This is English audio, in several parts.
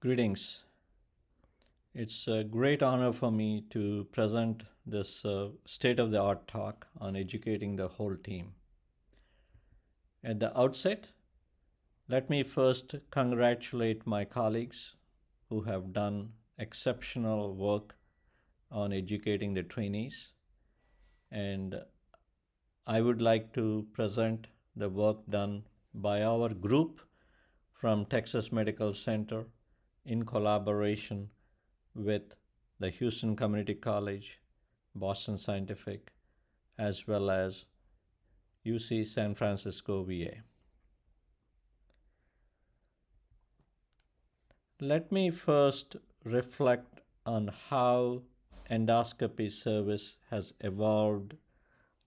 Greetings. It's a great honor for me to present this state of the art talk on educating the whole team. At the outset, let me first congratulate my colleagues who have done exceptional work on educating the trainees. And I would like to present the work done by our group from Texas Medical Center in collaboration with the Houston Community College, Boston Scientific, as well as UC San Francisco VA. Let me first reflect on how endoscopy service has evolved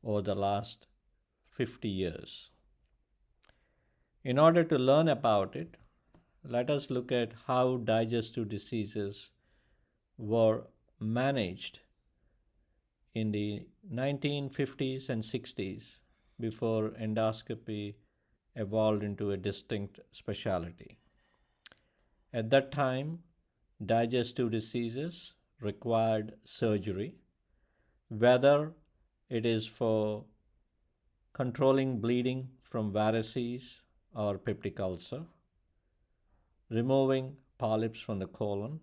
over the last 50 years. In order to learn about it, let us look at how digestive diseases were managed in the 1950s and 60s before endoscopy evolved into a distinct specialty. At that time, digestive diseases required surgery, whether it is for controlling bleeding from varices or peptic ulcer, removing polyps from the colon,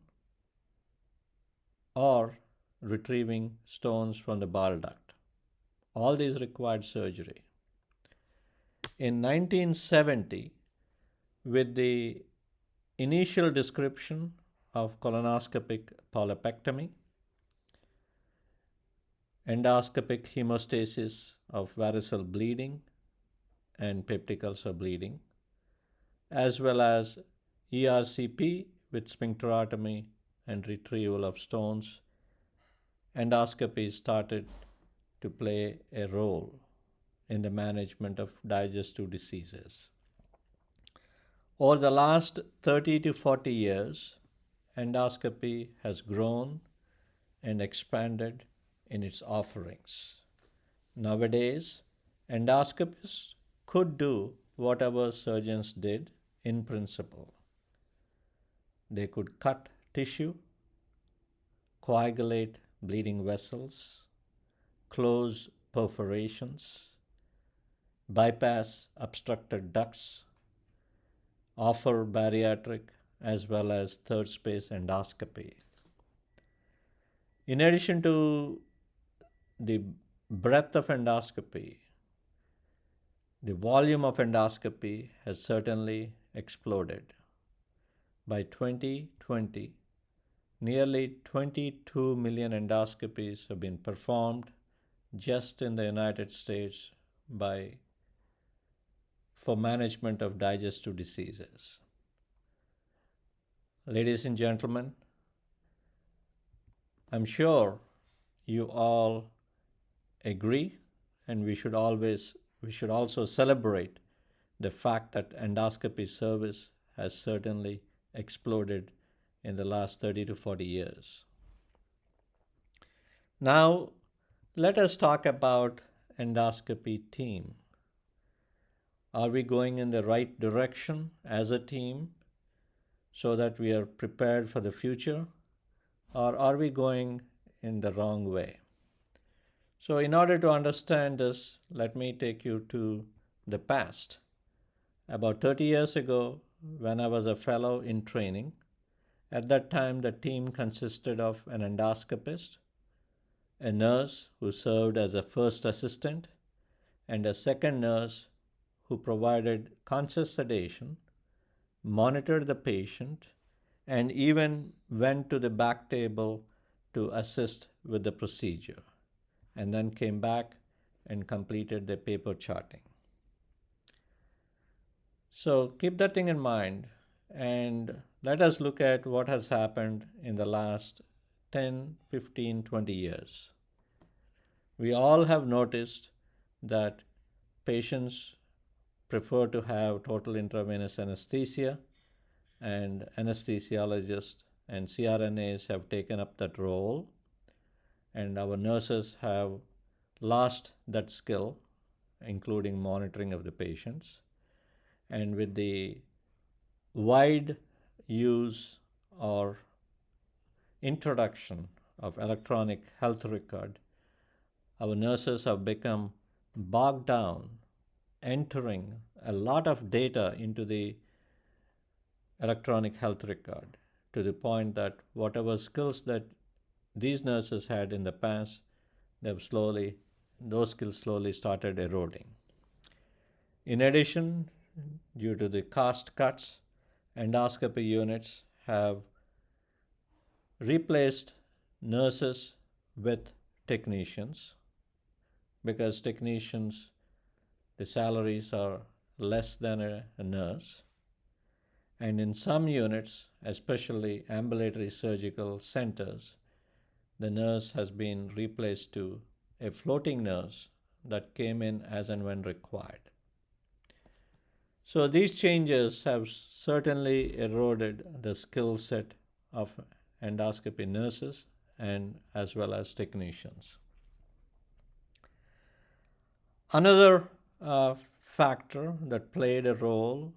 or retrieving stones from the bile duct. All these required surgery. In 1970, with the initial description of colonoscopic polypectomy, endoscopic hemostasis of variceal bleeding and peptic ulcer bleeding, as well as ERCP with sphincterotomy and retrieval of stones, endoscopy started to play a role in the management of digestive diseases. Over the last 30 to 40 years, endoscopy has grown and expanded in its offerings. Nowadays, endoscopists could do whatever surgeons did in principle. They could cut tissue, coagulate bleeding vessels, close perforations, bypass obstructed ducts, offer bariatric as well as third space endoscopy. In addition to the breadth of endoscopy, the volume of endoscopy has certainly exploded. By 2020, nearly 22 million endoscopies have been performed just in the United States for management of digestive diseases. Ladies and gentlemen, I'm sure you all agree, and we should also celebrate the fact that endoscopy service has certainly exploded in the last 30 to 40 years. Now, let us talk about endoscopy team. Are we going in the right direction as a team so that we are prepared for the future? Or are we going in the wrong way? So in order to understand this, let me take you to the past. About 30 years ago, when I was a fellow in training, at that time the team consisted of an endoscopist, a nurse who served as a first assistant, and a second nurse who provided conscious sedation, monitored the patient, and even went to the back table to assist with the procedure, and then came back and completed the paper charting. So keep that thing in mind, and let us look at what has happened in the last 10, 15, 20 years. We all have noticed that patients prefer to have total intravenous anesthesia, and anesthesiologists and CRNAs have taken up that role, and our nurses have lost that skill, including monitoring of the patients. And with the wide use or introduction of electronic health record, our nurses have become bogged down entering a lot of data into the electronic health record, to the point that whatever skills that these nurses had in the past, those skills slowly started eroding. In addition, due to the cost cuts, endoscopy units have replaced nurses with technicians, because technicians, the salaries are less than a nurse. And in some units, especially ambulatory surgical centers, the nurse has been replaced to a floating nurse that came in as and when required. So these changes have certainly eroded the skill set of endoscopy nurses and as well as technicians. Another factor that played a role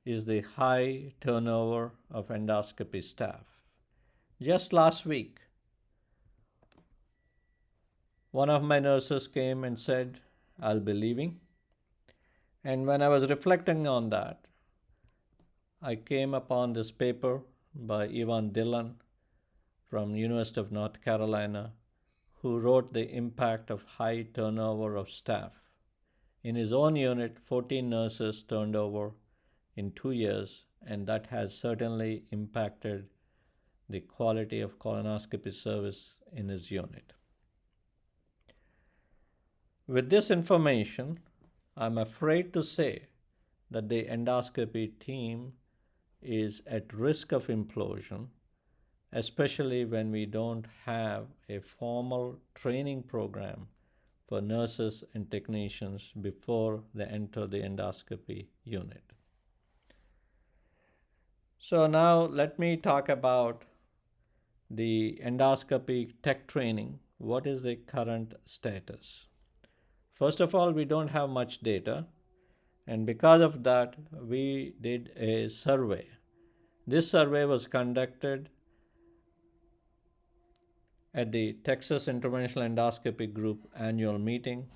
is the high turnover of endoscopy staff. Just last week, one of my nurses came and said, "I'll be leaving." And when I was reflecting on that, I came upon this paper by Ivan Dillon from University of North Carolina, who wrote the impact of high turnover of staff. In his own unit, 14 nurses turned over in 2 years, and that has certainly impacted the quality of colonoscopy service in his unit. With this information, I'm afraid to say that the endoscopy team is at risk of implosion, especially when we don't have a formal training program for nurses and technicians before they enter the endoscopy unit. So now let me talk about the endoscopy tech training. What is the current status? First of all, we don't have much data, and because of that, we did a survey. This survey was conducted at the Texas Interventional Endoscopy Group annual meeting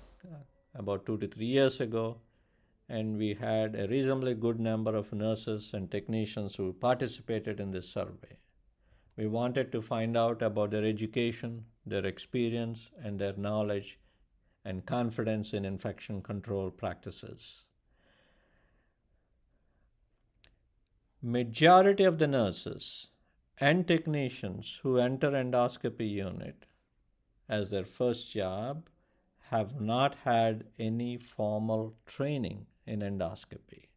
about 2 to 3 years ago, and we had a reasonably good number of nurses and technicians who participated in this survey. We wanted to find out about their education, their experience, and their knowledge and confidence in infection control practices. Majority of the nurses and technicians who enter endoscopy unit as their first job have not had any formal training in endoscopy.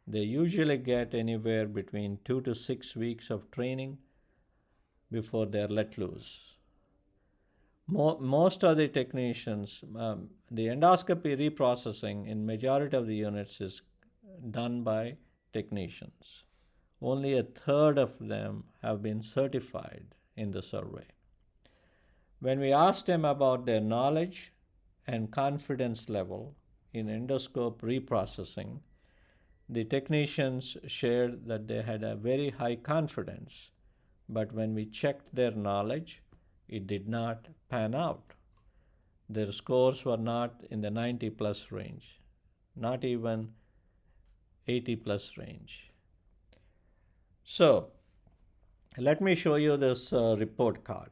They usually get anywhere between 2 to 6 weeks of training before they're let loose. Most of the technicians, the endoscopy reprocessing in majority of the units is done by technicians. Only a third of them have been certified in the survey. When we asked them about their knowledge and confidence level in endoscope reprocessing, the technicians shared that they had a very high confidence, but when we checked their knowledge, it did not pan out. Their scores were not in the 90 plus range, not even 80 plus range. So, let me show you this report card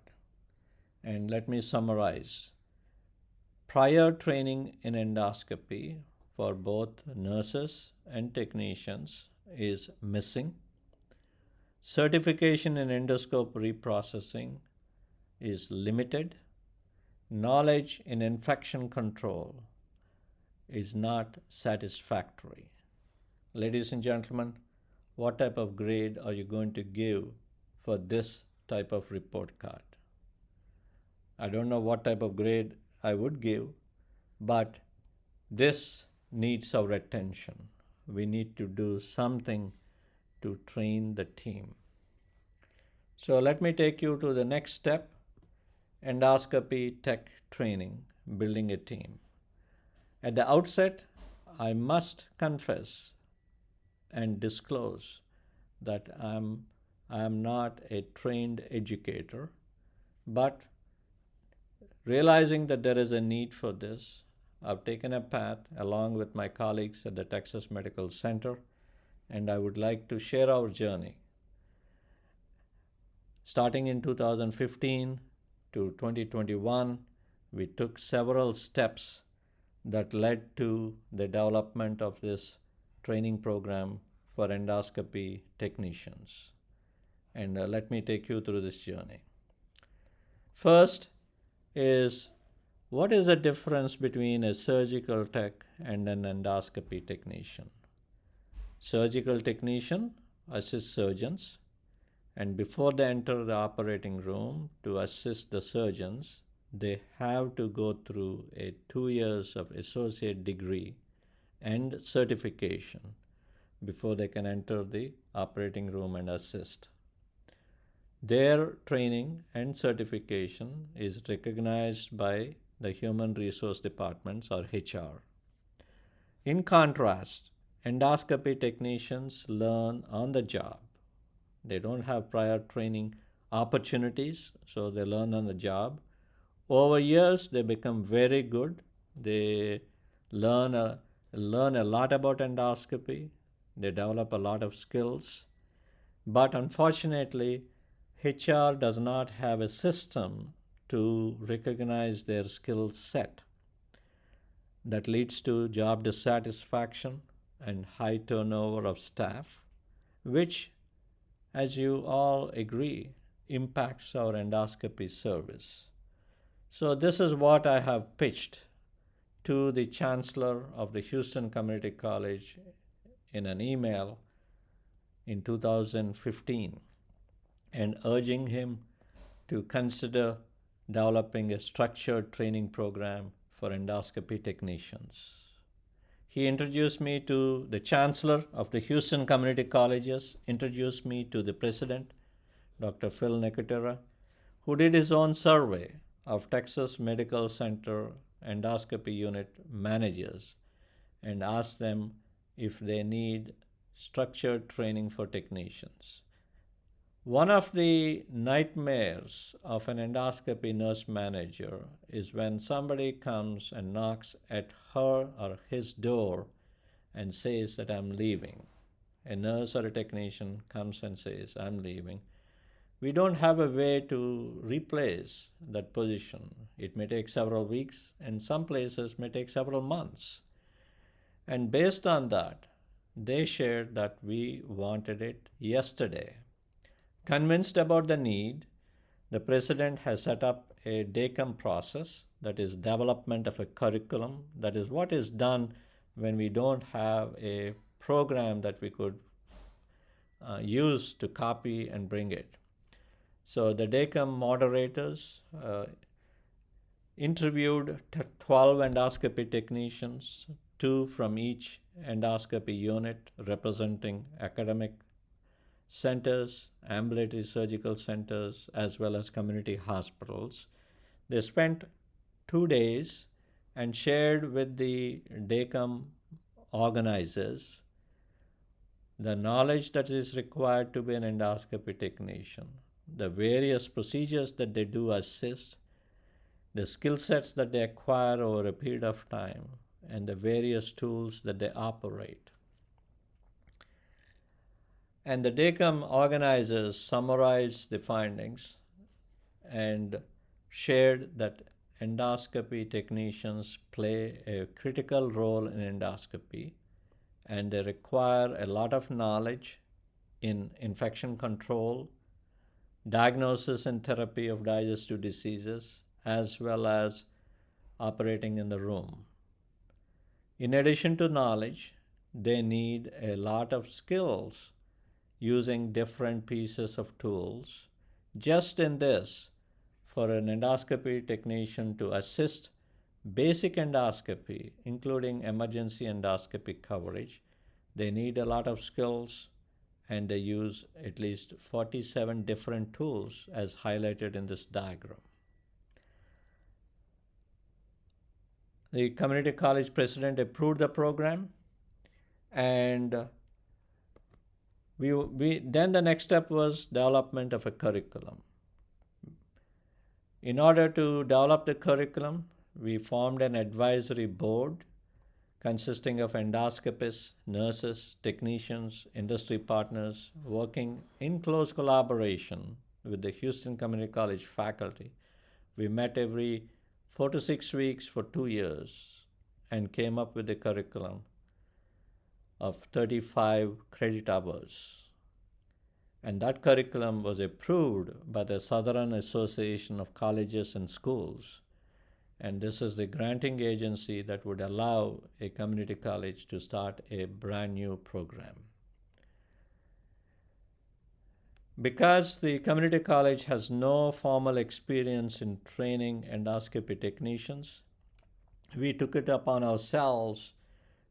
and let me summarize. Prior training in endoscopy for both nurses and technicians is missing. Certification in endoscope reprocessing is limited. Knowledge in infection control is not satisfactory. Ladies and gentlemen, what type of grade are you going to give for this type of report card? I don't know what type of grade I would give, but this needs our attention. We need to do something to train the team. So let me take you to the next step, endoscopy tech training, building a team. At the outset, I must confess and disclose that I'm I am not a trained educator, but realizing that there is a need for this, I've taken a path along with my colleagues at the Texas Medical Center, and I would like to share our journey. Starting in 2015 to 2021, we took several steps that led to the development of this training program for endoscopy technicians. And let me take you through this journey. First is, what is the difference between a surgical tech and an endoscopy technician? Surgical technician assists surgeons, and before they enter the operating room to assist the surgeons, they have to go through a 2 years of associate degree and certification before they can enter the operating room and assist. Their training and certification is recognized by the Human Resource Departments, or HR. In contrast, endoscopy technicians learn on the job. They don't have prior training opportunities, so they learn on the job. Over years, they become very good. They learn a lot about endoscopy. They develop a lot of skills. But unfortunately, HR does not have a system to recognize their skill set. That leads to job dissatisfaction and high turnover of staff, which, as you all agree, impacts our endoscopy service. So this is what I have pitched to the Chancellor of the Houston Community College in an email in 2015, and urging him to consider developing a structured training program for endoscopy technicians. He introduced me to the Chancellor of the Houston Community Colleges, introduced me to the President, Dr. Phil Nicotera, who did his own survey of Texas Medical Center endoscopy unit managers and asked them if they need structured training for technicians. One of the nightmares of an endoscopy nurse manager is when somebody comes and knocks at her or his door and says that I'm leaving. A nurse or a technician comes and says, I'm leaving. We don't have a way to replace that position. It may take several weeks, and some places may take several months. And based on that, they shared that we wanted it yesterday. Convinced about the need, the President has set up a DACOM process, that is development of a curriculum. That is what is done when we don't have a program that we could use to copy and bring it. So the DACOM moderators interviewed 12 endoscopy technicians, 2 from each endoscopy unit representing academic centers, ambulatory surgical centers, as well as community hospitals. They spent 2 days and shared with the DACOM organizers the knowledge that is required to be an endoscopy technician, the various procedures that they do assist, the skill sets that they acquire over a period of time, and the various tools that they operate. And the DACOM organizers summarized the findings and shared that endoscopy technicians play a critical role in endoscopy, and they require a lot of knowledge in infection control, diagnosis and therapy of digestive diseases, as well as operating in the room. In addition to knowledge, they need a lot of skills using different pieces of tools. Just in this, for an endoscopy technician to assist basic endoscopy, including emergency endoscopy coverage, they need a lot of skills, and they use at least 47 different tools as highlighted in this diagram. The community college president approved the program, and Then the next step was development of a curriculum. In order to develop the curriculum, we formed an advisory board consisting of endoscopists, nurses, technicians, industry partners, working in close collaboration with the Houston Community College faculty. We met every 4 to 6 weeks for 2 years and came up with a curriculum of 35 credit hours. And that curriculum was approved by the Southern Association of Colleges and Schools. And this is the granting agency that would allow a community college to start a brand new program. Because the community college has no formal experience in training endoscopy technicians, we took it upon ourselves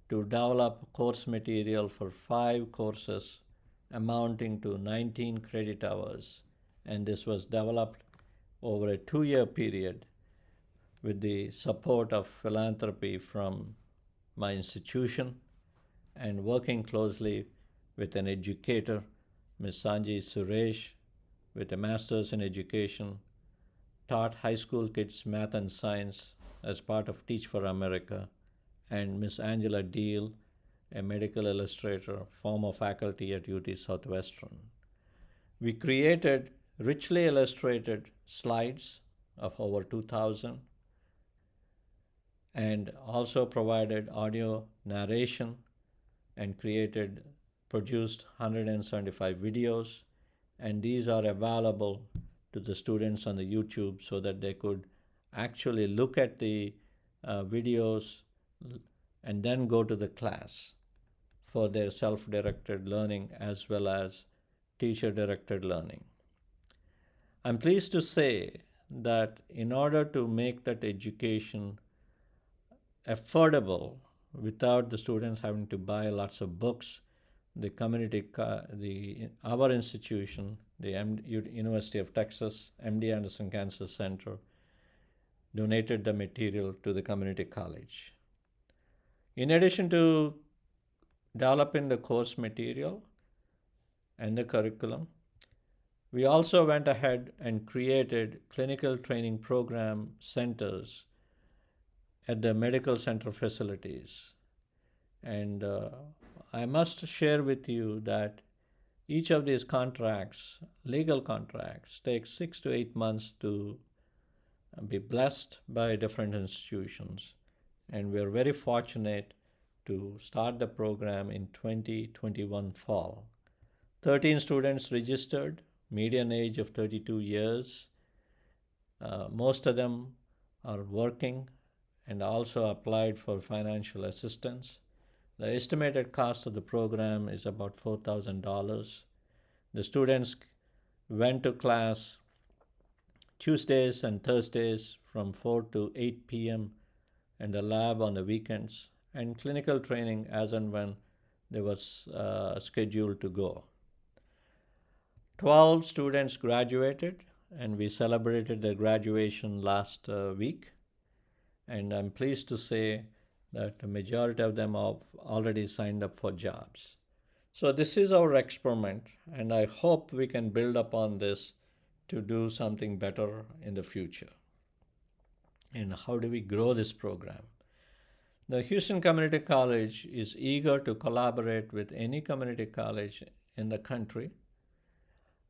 to develop course material for 5 courses amounting to 19 credit hours. And this was developed over a 2-year period with the support of philanthropy from my institution and working closely with an educator, Ms. Sanji Suresh, with a master's in education, taught high school kids math and science as part of Teach for America, and Ms. Angela Deal, a medical illustrator, former faculty at UT Southwestern. We created richly illustrated slides of over 2,000 and also provided audio narration and produced 175 videos, and these are available to the students on the YouTube so that they could actually look at the videos and then go to the class for their self-directed learning as well as teacher-directed learning. I'm pleased to say that in order to make that education affordable without the students having to buy lots of books, our institution, the University of Texas MD Anderson Cancer Center, donated the material to the community college. In addition to developing the course material and the curriculum, we also went ahead and created clinical training program centers at the medical center facilities. And I must share with you that each of these contracts, legal contracts, takes 6 to 8 months to be blessed by different institutions. And we're very fortunate to start the program in 2021 fall. 13 students registered, median age of 32 years. Most of them are working and also applied for financial assistance. The estimated cost of the program is about $4,000. The students went to class Tuesdays and Thursdays from 4 to 8 p.m. and the lab on the weekends, and clinical training as and when they were scheduled to go. 12 students graduated, and we celebrated their graduation last week. And I'm pleased to say that the majority of them have already signed up for jobs. So this is our experiment, and I hope we can build upon this to do something better in the future. And how do we grow this program? The Houston Community College is eager to collaborate with any community college in the country.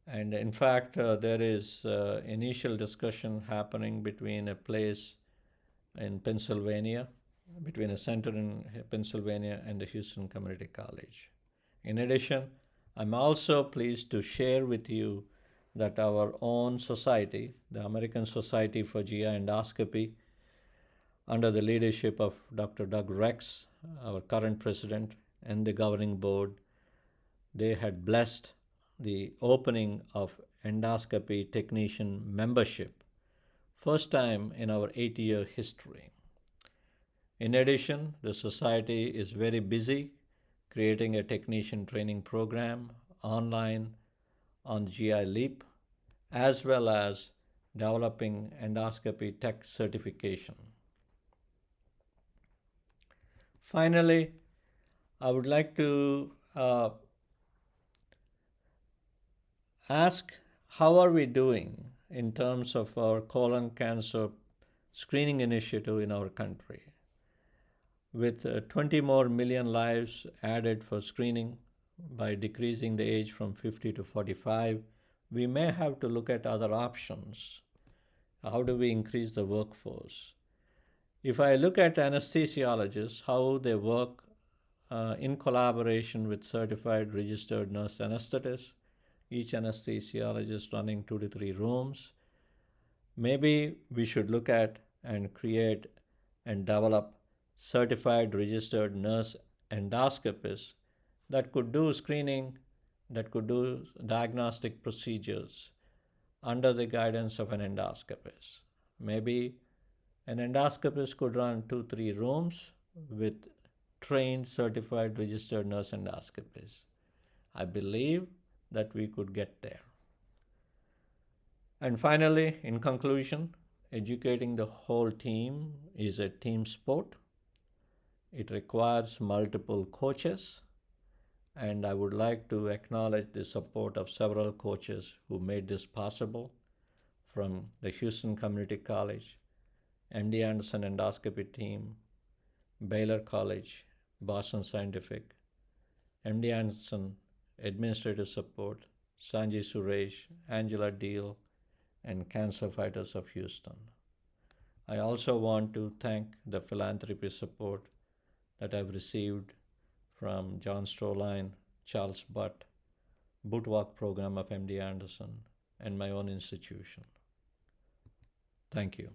And in fact, there is initial discussion happening between a place in Pennsylvania, between a center in Pennsylvania and the Houston Community College. In addition, I'm also pleased to share with you that our own society, the American Society for GI Endoscopy, under the leadership of Dr. Doug Rex, our current president, and the governing board, they had blessed the opening of endoscopy technician membership, first time in our 8-year history. In addition, the society is very busy creating a technician training program online on GI Leap, as well as developing endoscopy tech certification. Finally, I would like to ask how are we doing in terms of our colon cancer screening initiative in our country. With 20 more million lives added for screening by decreasing the age from 50 to 45, we may have to look at other options. How do we increase the workforce? If I look at anesthesiologists, how they work in collaboration with certified registered nurse anesthetists, each anesthesiologist running 2 to 3 rooms, maybe we should look at and create and develop certified registered nurse endoscopists that could do screening, that could do diagnostic procedures under the guidance of an endoscopist. Maybe an endoscopist could run 2 3 rooms with trained certified registered nurse endoscopists. I believe that we could get there. And finally, in conclusion, educating the whole team is a team sport. It requires multiple coaches, and I would like to acknowledge the support of several coaches who made this possible, from the Houston Community College, MD Anderson Endoscopy Team, Baylor College, Boston Scientific, MD Anderson Administrative Support, Sanjay Suresh, Angela Deal, and Cancer Fighters of Houston. I also want to thank the philanthropy support that I've received from John Stroline, Charles Butt, Bootwalk Program of MD Anderson, and my own institution. Thank you.